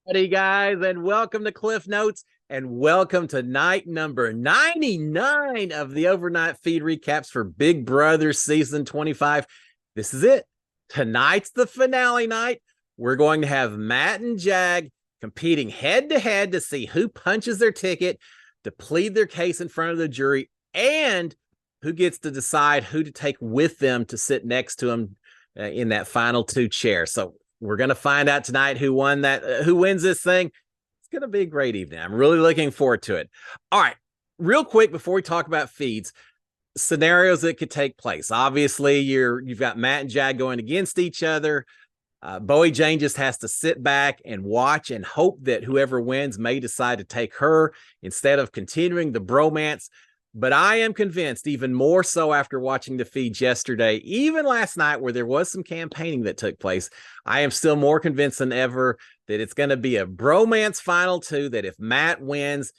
Howdy, guys, and welcome to Cliff Notes, and welcome to night number 99 of the overnight feed recaps for Big Brother season 25. This is it. Tonight's the finale night. We're going to have Matt and Jag competing head to head to see who punches their ticket to plead their case in front of the jury, and who gets to decide who to take with them to sit next to them in that final two chairs. So we're going to find out tonight who wins this thing. It's going to be a great evening. I'm really looking forward to it. All right, real quick before we talk about feeds, scenarios that could take place. Obviously, you've got Matt and Jag going against each other. Bowie Jane just has to sit back and watch and hope that whoever wins may decide to take her instead of continuing the bromance. But I am convinced, even more so after watching the feeds yesterday, even last night where there was some campaigning that took place, I am still more convinced than ever that it's going to be a bromance final two, that if Matt wins,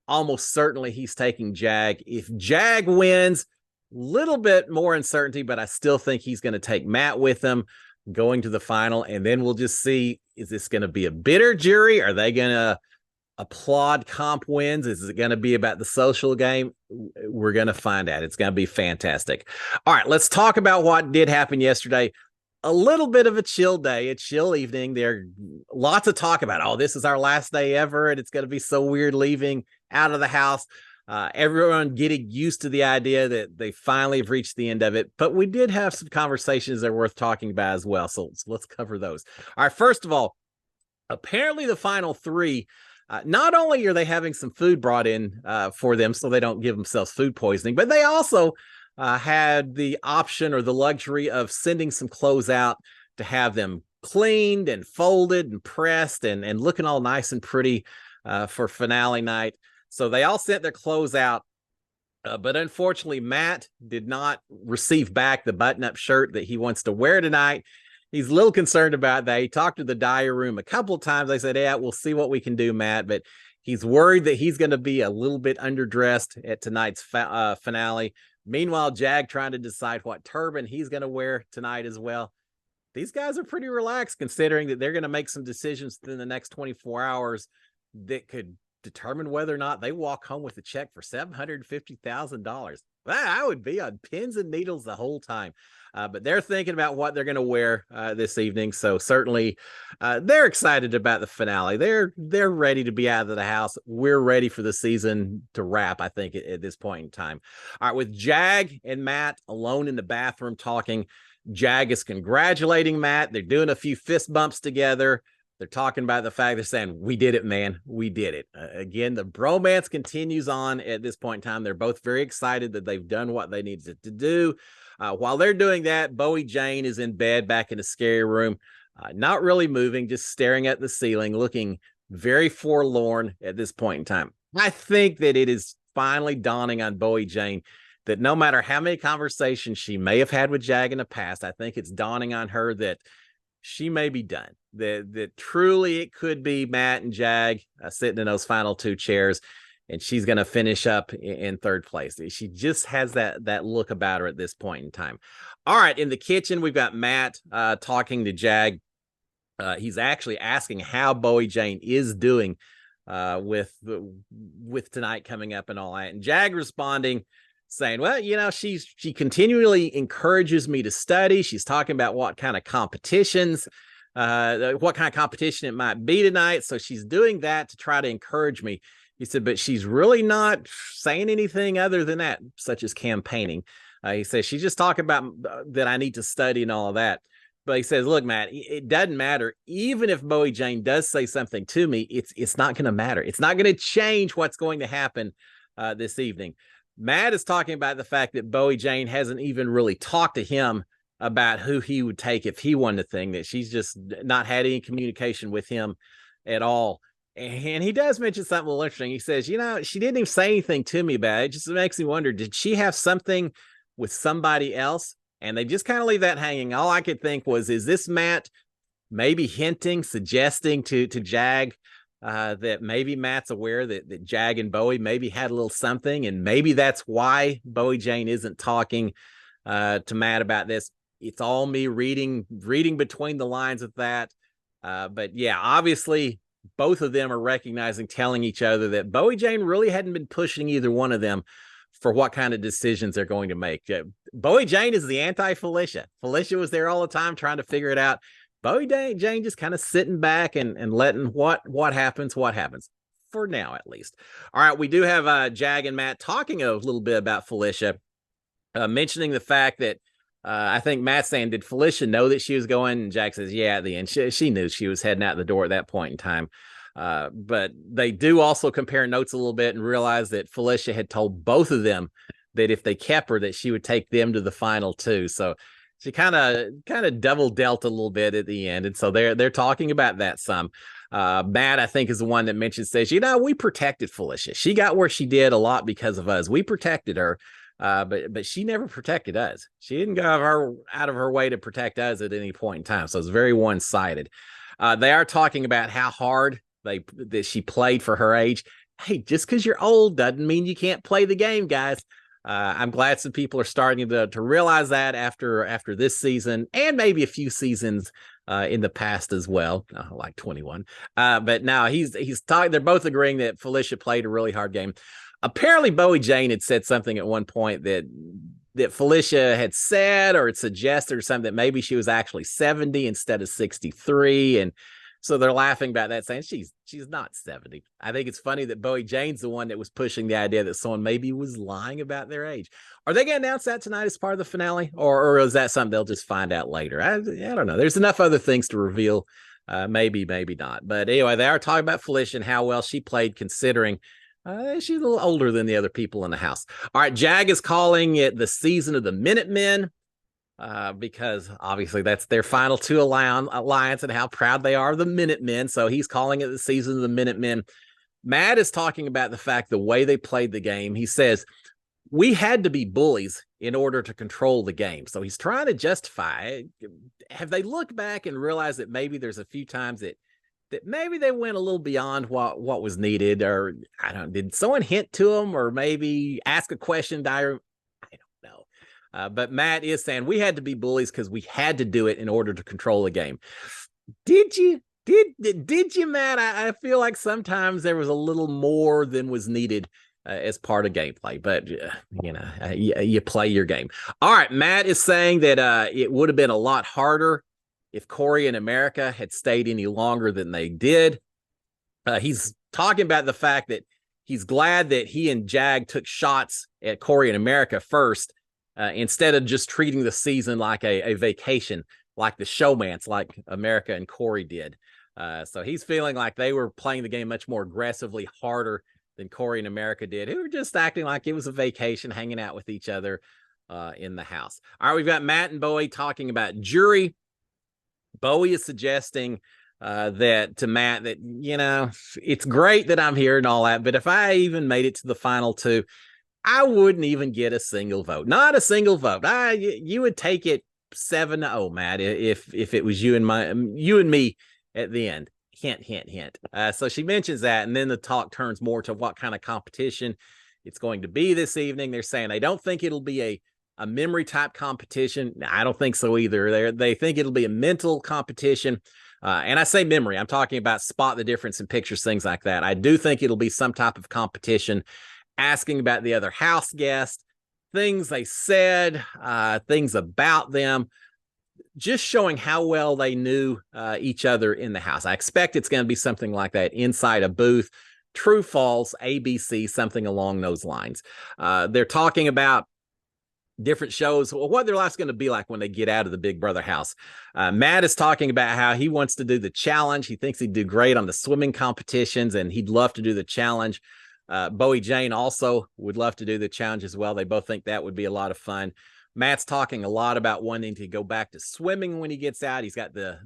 almost certainly he's taking Jag. If Jag wins, little bit more uncertainty, but I still think he's going to take Matt with him going to the final. And then we'll just see, is this going to be a bitter jury? Are they going to applaud comp wins? Is it going to be about the social game? We're going to find out. It's going to be fantastic. All right, let's talk about what did happen yesterday. A little bit of a chill day, a chill evening. There lots of talk about, oh, this is our last day ever, and it's going to be so weird leaving out of the house. Everyone getting used to the idea that they finally have reached the end of it. But we did have some conversations that are worth talking about as well. So let's cover those. All right, first of all, apparently the final three, not only are they having some food brought in for them so they don't give themselves food poisoning, but they also had the option or the luxury of sending some clothes out to have them cleaned and folded and pressed and looking all nice and pretty for finale night. So they all sent their clothes out. But unfortunately, Matt did not receive back the button-up shirt that he wants to wear tonight. He's a little concerned about that. He talked to the dyer room a couple of times. They said, yeah, we'll see what we can do, Matt. But he's worried that he's going to be a little bit underdressed at tonight's finale. Meanwhile, Jag trying to decide what turban he's going to wear tonight as well. These guys are pretty relaxed considering that they're going to make some decisions within the next 24 hours that could determine whether or not they walk home with a check for $750,000. I would be on pins and needles the whole time. But they're thinking about what they're going to wear this evening. So certainly they're excited about the finale. They're ready to be out of the house. We're ready for the season to wrap, I think, at this point in time. All right, with Jag and Matt alone in the bathroom talking, Jag is congratulating Matt. They're doing a few fist bumps together. They're talking about the fact they're saying, we did it, man. We did it. Again, the bromance continues on at this point in time. They're both very excited that they've done what they needed to do. While they're doing that, Bowie Jane is in bed back in the scary room, not really moving, just staring at the ceiling, looking very forlorn at this point in time. I think that it is finally dawning on Bowie Jane that no matter how many conversations she may have had with Jag in the past, I think it's dawning on her that she may be done. That truly it could be Matt and Jag sitting in those final two chairs, and she's going to finish up in third place. She just has that look about her at this point in time. All right, in the kitchen, we've got Matt talking to Jag. He's actually asking how Bowie Jane is doing with tonight coming up and all that. And Jag responding, saying, well, you know, she continually encourages me to study. She's talking about what kind of competitions, what kind of competition it might be tonight. So she's doing that to try to encourage me. He said, but she's really not saying anything other than that, such as campaigning. He says, she's just talking about that I need to study and all of that. But he says, look, Matt, it doesn't matter. Even if Bowie Jane does say something to me, it's not going to matter. It's not going to change what's going to happen this evening. Matt is talking about the fact that Bowie Jane hasn't even really talked to him about who he would take if he won the thing, that she's just not had any communication with him at all. And he does mention something a little interesting. He says, you know, she didn't even say anything to me about it. It just makes me wonder, did she have something with somebody else? And they just kind of leave that hanging. All I could think was, is this Matt maybe hinting, suggesting to Jag that maybe Matt's aware that Jag and Bowie maybe had a little something, and maybe that's why Bowie Jane isn't talking to Matt about this. It's all me reading between the lines of that. But yeah, obviously both of them are recognizing, telling each other that Bowie Jane really hadn't been pushing either one of them for what kind of decisions they're going to make. Bowie Jane is the anti-Felicia. Felicia was there all the time trying to figure it out. Bowie Jane just kind of sitting back and letting what happens for now, at least. All right, we do have Jag and Matt talking a little bit about Felicia, mentioning the fact that I think Matt's saying, did Felicia know that she was going? And Jag says, yeah, at the end, she knew she was heading out the door at that point in time. But they do also compare notes a little bit and realize that Felicia had told both of them that if they kept her, that she would take them to the final two. So she kind of double dealt a little bit at the end. And so they're talking about that some. Matt, I think, is the one that says, we protected Felicia. She got where she did a lot because of us. We protected her. But she never protected us. She didn't go out of her way to protect us at any point in time. So it's very one-sided. They are talking about how hard that she played for her age. Hey, just because you're old doesn't mean you can't play the game, guys. I'm glad some people are starting to realize that after this season and maybe a few seasons in the past as well, like 21. But now he's talking. They're both agreeing that Felicia played a really hard game. Apparently, Bowie Jane had said something at one point that Felicia had said or had suggested or something that maybe she was actually 70 instead of 63. And so they're laughing about that, saying she's not 70. I think it's funny that Bowie Jane's the one that was pushing the idea that someone maybe was lying about their age. Are they going to announce that tonight as part of the finale? Or is that something they'll just find out later? I don't know. There's enough other things to reveal. Maybe not. But anyway, they are talking about Felicia and how well she played considering she's a little older than the other people in the house. All right, Jag is calling it the season of the Minutemen because obviously that's their final two alliance and how proud they are of the Minutemen. So he's calling it the season of the Minutemen. Matt is talking about the fact the way they played the game. He says, we had to be bullies in order to control the game. So he's trying to justify it. Have they looked back and realized that maybe there's a few times that maybe they went a little beyond what was needed, or I don't know, did someone hint to them or maybe ask a question? I don't know. But Matt is saying we had to be bullies because we had to do it in order to control the game. Did you, Matt? I feel like sometimes there was a little more than was needed as part of gameplay, but you play your game. All right. Matt is saying that it would have been a lot harder if Cory and America had stayed any longer than they did. He's talking about the fact that he's glad that he and Jag took shots at Cory and America first, instead of just treating the season like a vacation, like the showmance, like America and Cory did. So he's feeling like they were playing the game much more aggressively, harder than Cory and America did, who were just acting like it was a vacation, hanging out with each other in the house. All right, we've got Matt and Bowie talking about jury. Bowie is suggesting that to Matt that, it's great that I'm here and all that, but if I even made it to the final two, I wouldn't even get a single vote. Not a single vote. You would take it 7-0, Matt, if it was you and me at the end. Hint. So she mentions that, and then the talk turns more to what kind of competition it's going to be this evening. They're saying they don't think it'll be a memory type competition. I don't think so either. They think it'll be a mental competition. And I say memory, I'm talking about spot the difference in pictures, things like that. I do think it'll be some type of competition asking about the other house guest, things they said, things about them, just showing how well they knew each other in the house. I expect it's going to be something like that inside a booth. True, false, ABC, something along those lines. They're talking about different shows, what their life's going to be like when they get out of the Big Brother house. Matt is talking about how he wants to do the challenge. He thinks he'd do great on the swimming competitions, and he'd love to do the challenge. Bowie Jane also would love to do the challenge as well. They both think that would be a lot of fun. Matt's talking a lot about wanting to go back to swimming when he gets out. He's got the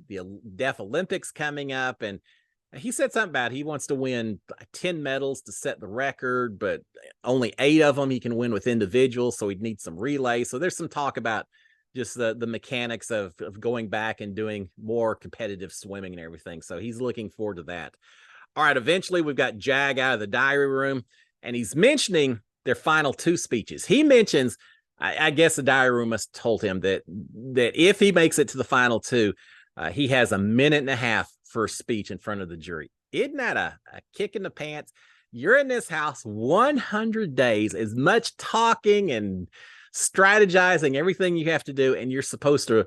Deaf Olympics coming up, and he said something about he wants to win 10 medals to set the record, but only 8 of them he can win with individuals, so he'd need some relays. So there's some talk about just the mechanics of going back and doing more competitive swimming and everything. So he's looking forward to that. All right, eventually we've got Jag out of the diary room, and he's mentioning their final 2 speeches. He mentions, I guess the diary room must have told him that if he makes it to the final 2, he has 1.5 minutes first speech in front of the jury. Isn't that a kick in the pants? You're in this house 100 days, as much talking and strategizing, everything you have to do, and you're supposed to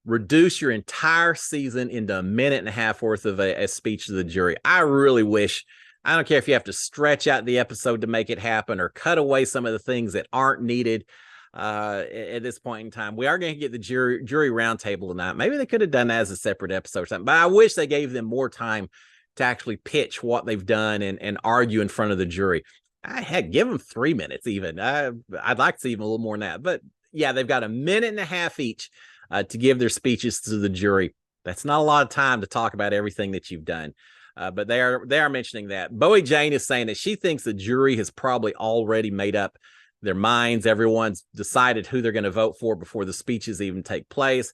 reduce your entire season into a minute and a half worth of a speech to the jury. I really wish, I don't care if you have to stretch out the episode to make it happen or cut away some of the things that aren't needed at this point in time. We are going to get the jury roundtable tonight. Maybe they could have done that as a separate episode or something, but I wish they gave them more time to actually pitch what they've done and argue in front of the jury. I had give them 3 minutes even. I'd like to see even a little more than that. But yeah, they've got a minute and a half each to give their speeches to the jury. That's not a lot of time to talk about everything that you've done. But they are mentioning that. Bowie Jane is saying that she thinks the jury has probably already made up their minds. Everyone's decided who they're going to vote for before the speeches even take place.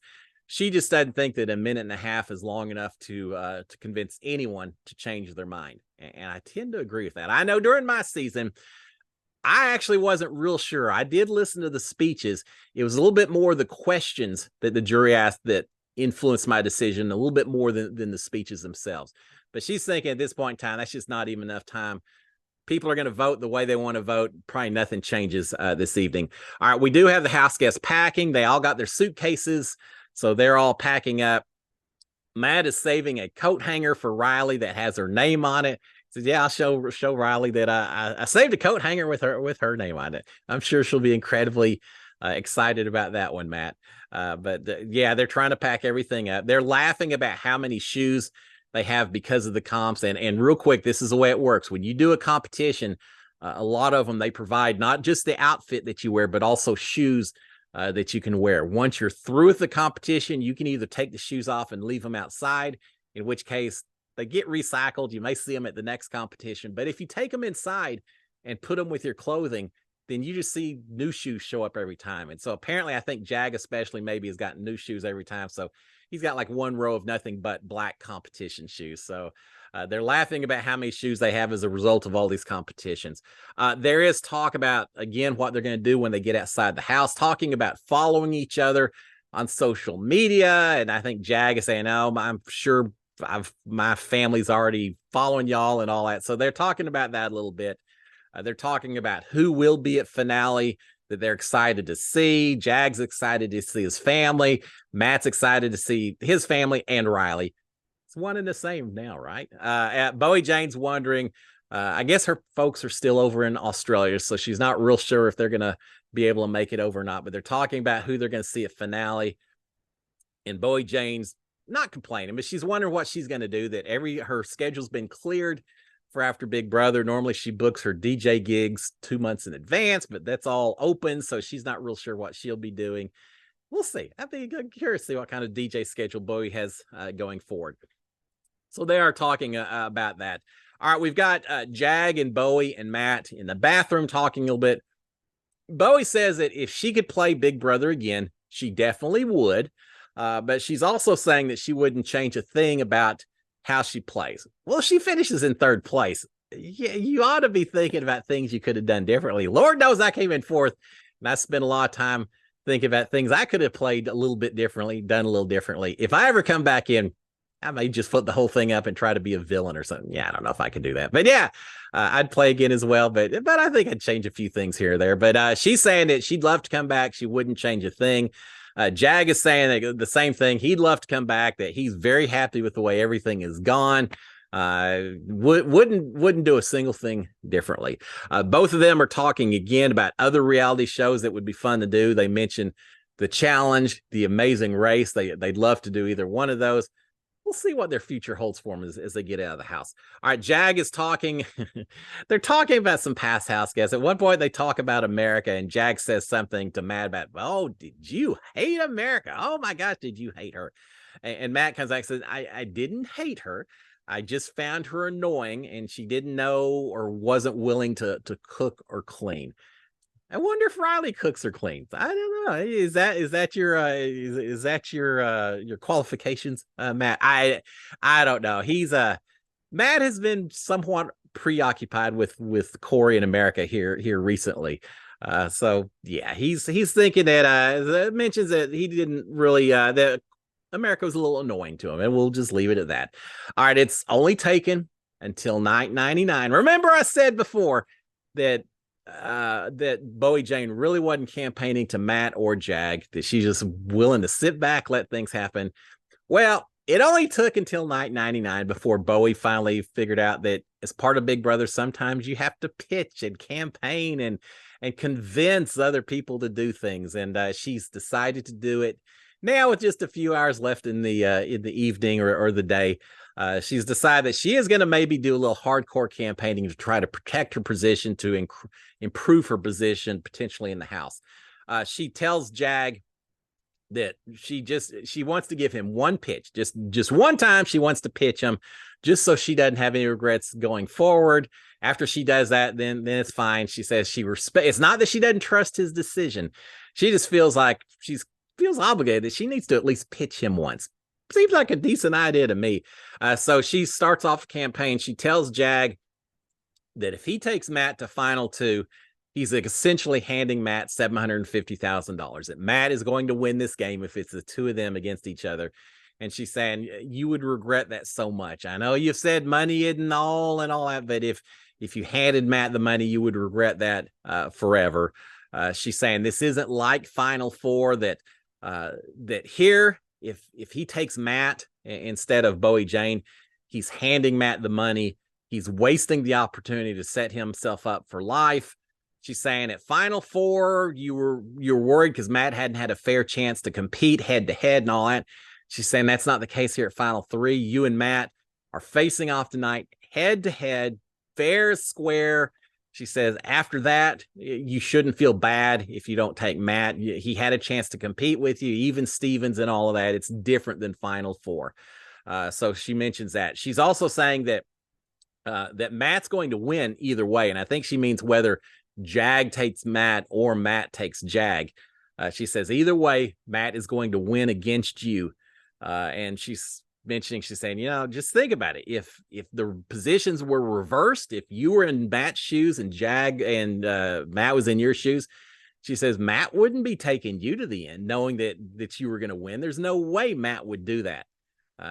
She just doesn't think that a minute and a half is long enough to convince anyone to change their mind. And I tend to agree with that. I know during my season, I actually wasn't real sure. I did listen to the speeches. It was a little bit more the questions that the jury asked that influenced my decision, a little bit more than the speeches themselves. But she's thinking at this point in time, that's just not even enough time. People are going to vote the way they want to vote. Probably nothing changes this evening. All right, we do have the house guests packing. They all got their suitcases, so they're all packing up. Matt is saving a coat hanger for Riley that has her name on it. Says, yeah, I'll show Riley that I saved a coat hanger with her name on it. I'm sure she'll be incredibly excited about that one, Matt. But yeah, they're trying to pack everything up. They're laughing about how many shoes they have because of the comps. And real quick, this is the way it works. When you do a competition, a lot of them, they provide not just the outfit that you wear, but also shoes that you can wear. Once you're through with the competition, you can either take the shoes off and leave them outside, in which case they get recycled. You may see them at the next competition. But if you take them inside and put them with your clothing, then you just see new shoes show up every time. And so apparently, I think Jag especially maybe has gotten new shoes every time. So he's got like one row of nothing but black competition shoes. So they're laughing about how many shoes they have as a result of all these competitions. There is talk about, again, what they're going to do when they get outside the house, talking about following each other on social media. And I think Jag is saying, oh, I'm sure my family's already following y'all and all that. So they're talking about that a little bit. They're talking about who will be at finale that they're excited to see. Jag's excited to see his family. Matt's excited to see his family and Riley. It's one and the same now, right? Bowie Jane's wondering, I guess her folks are still over in Australia, so she's not real sure if they're going to be able to make it over or not, but they're talking about who they're going to see at finale. And Bowie Jane's not complaining, but she's wondering what she's going to do, that her schedule's been cleared for after Big Brother. Normally she books her DJ gigs 2 months in advance, but that's all open, so she's not real sure what she'll be doing. We'll see. I'm curious to see what kind of DJ schedule Bowie has going forward. So they are talking about that. All right, we've got Jag and Bowie and Matt in the bathroom talking a little bit. Bowie says that if she could play Big Brother again, she definitely would. But she's also saying that she wouldn't change a thing about how she plays. Well, she finishes in third place. Yeah, you ought to be thinking about things you could have done differently. Lord knows I came in fourth, and I spent a lot of time thinking about things I could have played a little bit differently, done a little differently. If I ever come back in, I may just flip the whole thing up and try to be a villain or something. Yeah, I don't know if I could do that. But yeah, I'd play again as well. But I think I'd change a few things here or there. But she's saying that she'd love to come back. She wouldn't change a thing. Jag is saying the same thing. He'd love to come back, that he's very happy with the way everything is gone. Wouldn't do a single thing differently. Both of them are talking again about other reality shows that would be fun to do. They mentioned The Challenge, The Amazing Race. They'd love to do either one of those. We'll see what their future holds for them as they get out of the house. All right, Jag is talking. They're talking about some past house guests. At one point, they talk about America, and Jag says something to Matt about, oh, did you hate America? Oh, my gosh, did you hate her? And Matt comes back and says, I didn't hate her. I just found her annoying, and she didn't know or wasn't willing to cook or clean. I wonder if Riley cooks or cleans. I don't know. Is that your qualifications, Matt? I don't know. Matt has been somewhat preoccupied with Corey in America here recently. So yeah, he's thinking that mentions that he didn't really that America was a little annoying to him, and we'll just leave it at that. All right, it's only taken until night 99. Remember, I said before that that Bowie Jane really wasn't campaigning to Matt or Jag, that she's just willing to sit back, let things happen. Well, it only took until night 99 before Bowie finally figured out that as part of Big Brother, sometimes you have to pitch and campaign and convince other people to do things. And she's decided to do it now with just a few hours left in the evening or the day. She's decided that she is going to maybe do a little hardcore campaigning to try to protect her position, to improve her position potentially in the house. She tells Jag that she wants to give him one pitch, just one time. She wants to pitch him just so she doesn't have any regrets going forward. After she does that, then it's fine. She says it's not that she doesn't trust his decision. She just feels like feels obligated that she needs to at least pitch him once. Seems like a decent idea to me. So she starts off a campaign. She tells Jag that if he takes Matt to final two, he's essentially handing Matt $750,000. That Matt is going to win this game if it's the two of them against each other. And she's saying, you would regret that so much. I know you've said money isn't all and all that, but if you handed Matt the money, you would regret that forever. She's saying this isn't like Final Four, that here, if he takes Matt instead of Bowie Jane, he's handing Matt the money. He's wasting the opportunity to set himself up for life. She's saying at Final Four, you're worried because Matt hadn't had a fair chance to compete head to head and all that. She's saying that's not the case here at Final Three. You and Matt are facing off tonight, head to head, fair, square. She says after that, you shouldn't feel bad if you don't take Matt. He had a chance to compete with you, even Stevens and all of that. It's different than Final Four. So she mentions that. She's also saying that Matt's going to win either way. And I think she means whether Jag takes Matt or Matt takes Jag. She says either way, Matt is going to win against you. And she's saying, just think about it. If the positions were reversed, if you were in Matt's shoes and Jag and Matt was in your shoes, she says Matt wouldn't be taking you to the end knowing that you were going to win. There's no way Matt would do that.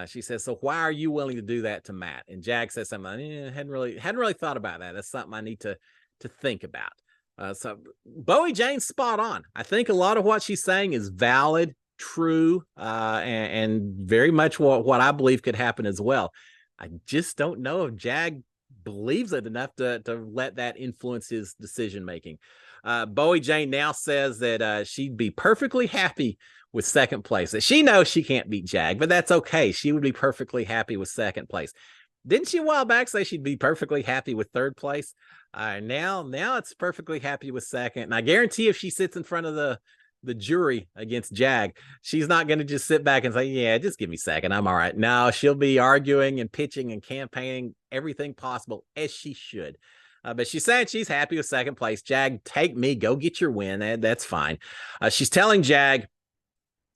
She says, so why are you willing to do that to Matt? And Jag says something, hadn't really thought about that. That's something I need to think about. So Bowie Jane's spot on. I think a lot of what she's saying is valid, true, and very much what I believe could happen as well. I just don't know if Jag believes it enough to let that influence his decision making. Bowie Jane now says that she'd be perfectly happy with second place. That she knows she can't beat Jag, but that's okay. She would be perfectly happy with second place. Didn't she a while back say she'd be perfectly happy with third place? Now it's perfectly happy with second. And I guarantee if she sits in front of the jury against Jag, she's not going to just sit back and say, yeah, just give me second, I'm all right. No, she'll be arguing and pitching and campaigning everything possible, as she should. But she's saying she's happy with second place. Jag, take me, go get your win. That's fine. She's telling Jag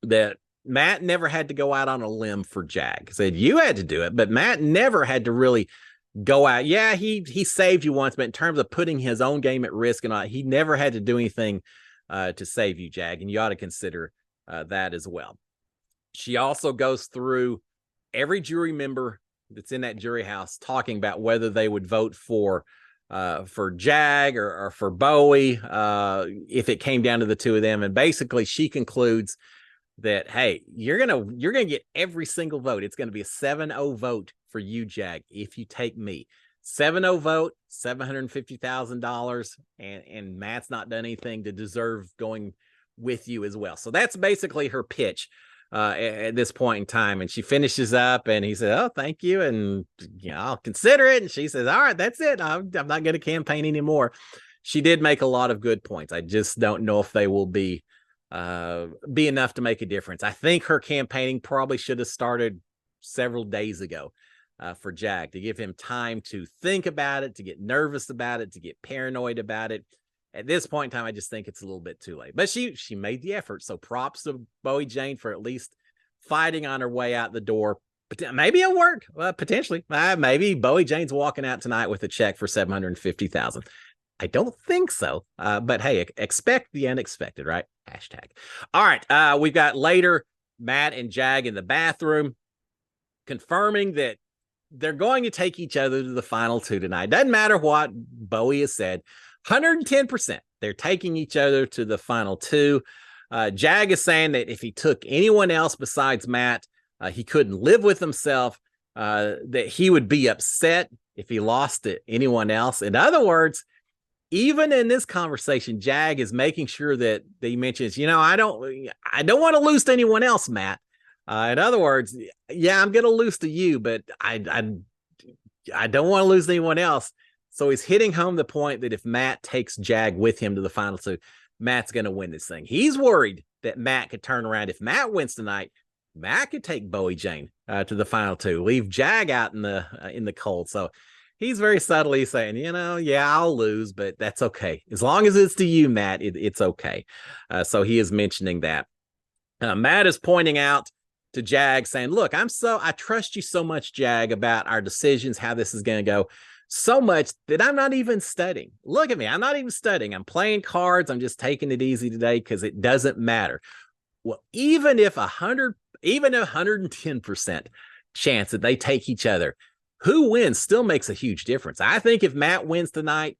that Matt never had to go out on a limb for Jag. Said you had to do it, but Matt never had to really go out. Yeah, he saved you once, but in terms of putting his own game at risk and all, he never had to do anything to save you, Jag, and you ought to consider that as well. She also goes through every jury member that's in that jury house, talking about whether they would vote for Jag or for Bowie if it came down to the two of them. And basically, she concludes that, hey, you're gonna get every single vote. It's going to be a 7-0 vote for you, Jag, if you take me. 7-0 vote, $750,000, and Matt's not done anything to deserve going with you as well. So that's basically her pitch at this point in time. And she finishes up, and he said, "Oh, thank you, and I'll consider it." And she says, "All right, that's it. I'm not going to campaign anymore." She did make a lot of good points. I just don't know if they will be enough to make a difference. I think her campaigning probably should have started several days ago. For Jag, to give him time to think about it, to get nervous about it, to get paranoid about it. At this point in time, I just think it's a little bit too late. But she made the effort. So props to Bowie Jane for at least fighting on her way out the door. But maybe it'll work. Potentially. Maybe Bowie Jane's walking out tonight with a check for $750,000. I don't think so. But hey, expect the unexpected, right? Hashtag. All right. We've got later Matt and Jag in the bathroom, confirming that they're going to take each other to the final two tonight. Doesn't matter what Bowie has said, 110%. They're taking each other to the final two. Jag is saying that if he took anyone else besides Matt, he couldn't live with himself, that he would be upset if he lost to anyone else. In other words, even in this conversation, Jag is making sure that he mentions, I don't want to lose to anyone else, Matt. In other words, yeah, I'm going to lose to you, but I don't want to lose to anyone else. So he's hitting home the point that if Matt takes Jag with him to the final two, Matt's going to win this thing. He's worried that Matt could turn around. If Matt wins tonight, Matt could take Bowie Jane to the final two, leave Jag out in the cold. So he's very subtly saying, yeah, I'll lose, but that's okay. As long as it's to you, Matt, it's okay. So he is mentioning that. Matt is pointing out to Jag, saying, look, I trust you so much, Jag, about our decisions, how this is going to go, so much that I'm not even studying. Look at me. I'm not even studying. I'm playing cards. I'm just taking it easy today because it doesn't matter. Well, even if 110% chance that they take each other, who wins still makes a huge difference. I think if Matt wins tonight,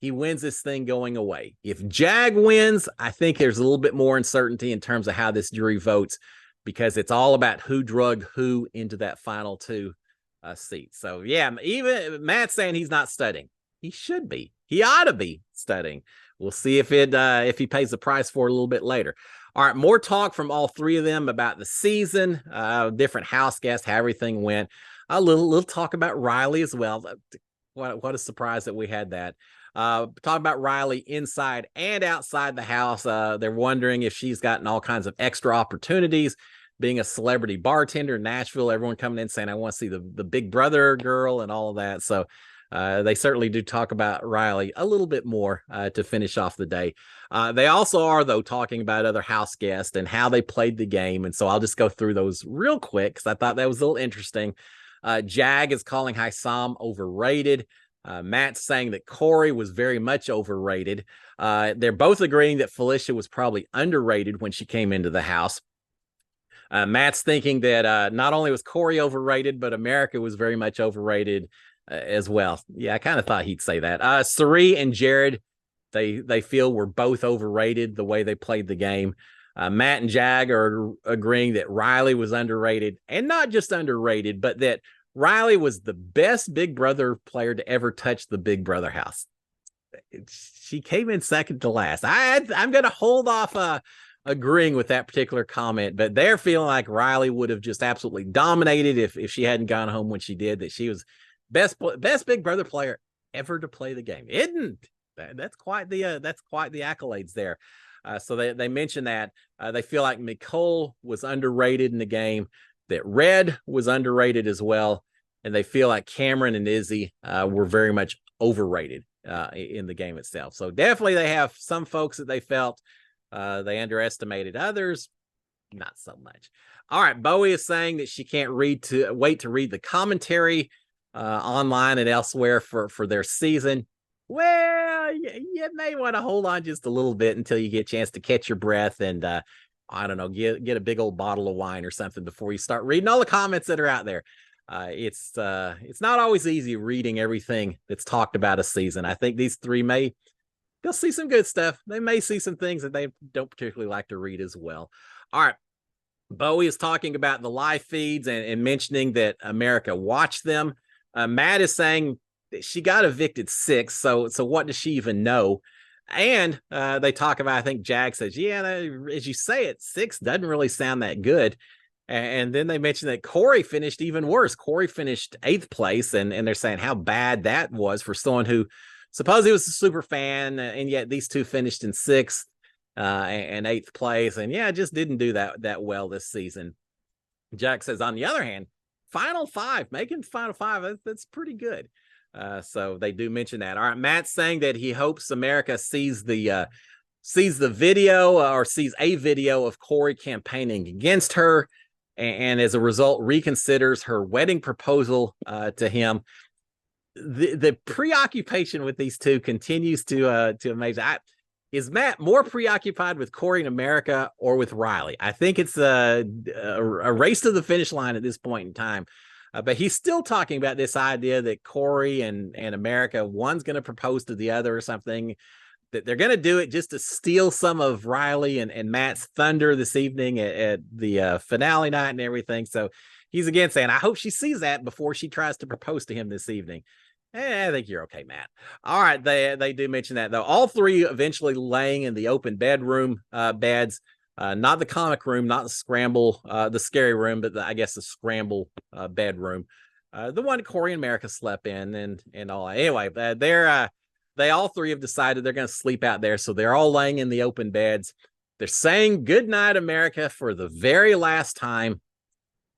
he wins this thing going away. If Jag wins, I think there's a little bit more uncertainty in terms of how this jury votes, because it's all about who drugged who into that final two seats. So yeah, even Matt's saying he's not studying. He should be. He ought to be studying. We'll see if he pays the price for it a little bit later. All right, more talk from all three of them about the season, different house guests, how everything went. A little talk about Riley as well. What a surprise that we had that. Talk about Riley inside and outside the house. They're wondering if she's gotten all kinds of extra opportunities, being a celebrity bartender in Nashville. Everyone coming in saying, I want to see the Big Brother girl and all of that. So they certainly do talk about Riley a little bit more to finish off the day. They also are, though, talking about other house guests and how they played the game. And so I'll just go through those real quick because I thought that was a little interesting. Jag is calling Hisam overrated. Matt's saying that Corey was very much overrated. They're both agreeing that Felicia was probably underrated when she came into the house. Matt's thinking that not only was Corey overrated, but America was very much overrated as well. Yeah, I kind of thought he'd say that. Cirie and Jared, they feel were both overrated the way they played the game. Matt and Jag are agreeing that Riley was underrated, and not just underrated, but that Riley was the best Big Brother player to ever touch the Big Brother house. She came in second to last. I'm going to hold off agreeing with that particular comment, but they're feeling like Riley would have just absolutely dominated if she hadn't gone home when she did, that she was best Big Brother player ever to play the game. That's quite the accolades there. So they mentioned that they feel like Nicole was underrated in the game, that Red was underrated as well, and they feel like Cameron and Izzy were very much overrated in the game itself. So definitely they have some folks that they felt they underestimated, others not so much. All right, Bowie is saying that she can't wait to read the commentary online and elsewhere for their season. Well, you may want to hold on just a little bit until you get a chance to catch your breath and I don't know, get a big old bottle of wine or something before you start reading all the comments that are out there. It's not always easy reading everything that's talked about a season. I think these three they'll see some good stuff. They may see some things that they don't particularly like to read as well. All right. Bowie is talking about the live feeds and mentioning that America watched them. Matt is saying that she got evicted 6. So what does she even know? And they talk about, I think Jag says, yeah, as you say it, 6 doesn't really sound that good. And then they mentioned that Corey finished even worse. Corey finished 8th place, and they're saying how bad that was for someone who supposedly was a super fan, and yet these two finished in 6th and 8th place. And yeah, just didn't do that well this season. Jag says, on the other hand, Final 5, making Final 5, that's pretty good. So they do mention that. All right, Matt's saying that he hopes America sees the video or sees a video of Corey campaigning against her, and as a result reconsiders her wedding proposal to him. The preoccupation with these two continues to amaze. Is Matt more preoccupied with Corey and America or with Riley? I think it's a race to the finish line at this point in time. But he's still talking about this idea that Corey and America, one's going to propose to the other or something, that they're going to do it just to steal some of Riley and Matt's thunder this evening at the finale night and everything. So he's again saying, I hope she sees that before she tries to propose to him this evening. I think you're okay, Matt. All right. They do mention that, though. All three eventually laying in the open bedroom beds. Not the comic room, not the scramble, the scary room, but I guess the scramble bedroom, the one Corey and America slept in, and all. Anyway, they all three have decided they're going to sleep out there, so they're all laying in the open beds. They're saying good night, America, for the very last time.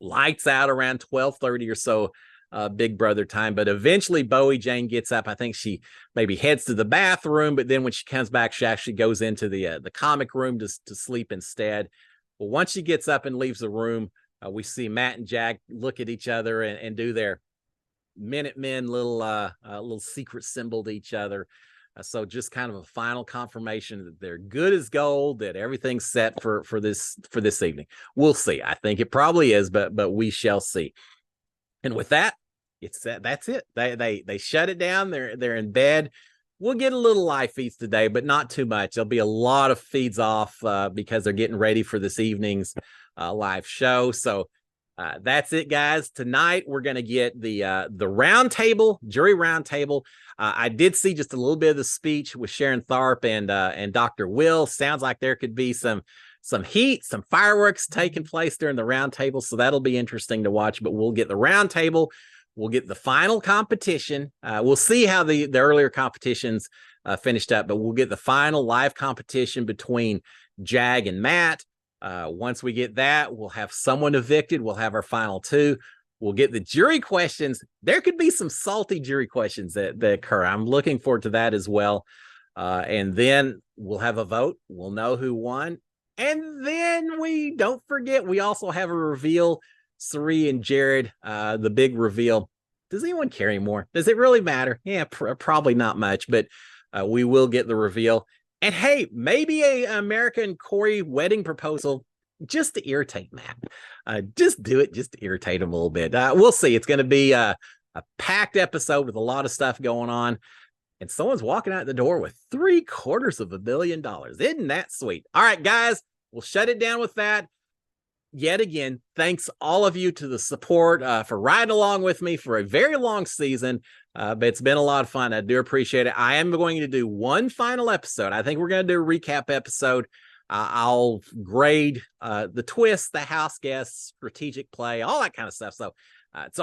Lights out around 12:30 or so. Big Brother time, but eventually Bowie Jane gets up. I think she maybe heads to the bathroom, but then when she comes back, she actually goes into the comic room to sleep instead. Well, once she gets up and leaves the room, we see Matt and Jack look at each other and do their Minutemen little secret symbol to each other. So just kind of a final confirmation that they're good as gold, that everything's set for this evening. We'll see. I think it probably is, but we shall see. And with that, that's it. They shut it down. They're in bed. We'll get a little live feeds today, but not too much. There'll be a lot of feeds off because they're getting ready for this evening's live show. So that's it, guys. Tonight we're going to get the round table, jury round table. I did see just a little bit of the speech with Sharon Tharp and Dr. Will. Sounds like there could be some heat, some fireworks taking place during the round table. So that'll be interesting to watch, but we'll get the round table. We'll get the final competition. We'll see how the earlier competitions finished up, but we'll get the final live competition between Jag and Matt. Once we get that, we'll have someone evicted. We'll have our final two. We'll get the jury questions. There could be some salty jury questions that occur. I'm looking forward to that as well. And then we'll have a vote. We'll know who won. And then we don't forget, we also have a reveal. Cirie and Jared, the big reveal. Does anyone care anymore? Does it really matter? Yeah, probably not much, but we will get the reveal. And hey, maybe a American Corey wedding proposal just to irritate Matt. Just do it just to irritate him a little bit. We'll see. It's going to be a packed episode with a lot of stuff going on. And someone's walking out the door with $750 million. Isn't that sweet? All right, guys, we'll shut it down with that. Yet again, thanks all of you to the support for riding along with me for a very long season. But it's been a lot of fun. I do appreciate it. I am going to do one final episode. I think we're going to do a recap episode. I'll grade the twist, the house guests, strategic play, all that kind of stuff. So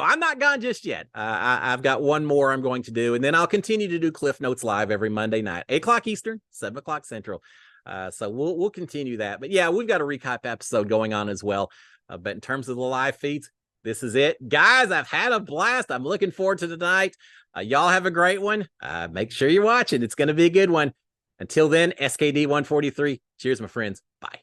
I'm not gone just yet. I've got one more I'm going to do, and then I'll continue to do Cliff Notes live every Monday night, 8 o'clock Eastern, 7 o'clock Central. So we'll continue that. But yeah, we've got a recap episode going on as well. But in terms of the live feeds, this is it. Guys, I've had a blast. I'm looking forward to tonight. Y'all have a great one. Make sure you watch it. It's going to be a good one. Until then, SKD 143. Cheers, my friends. Bye.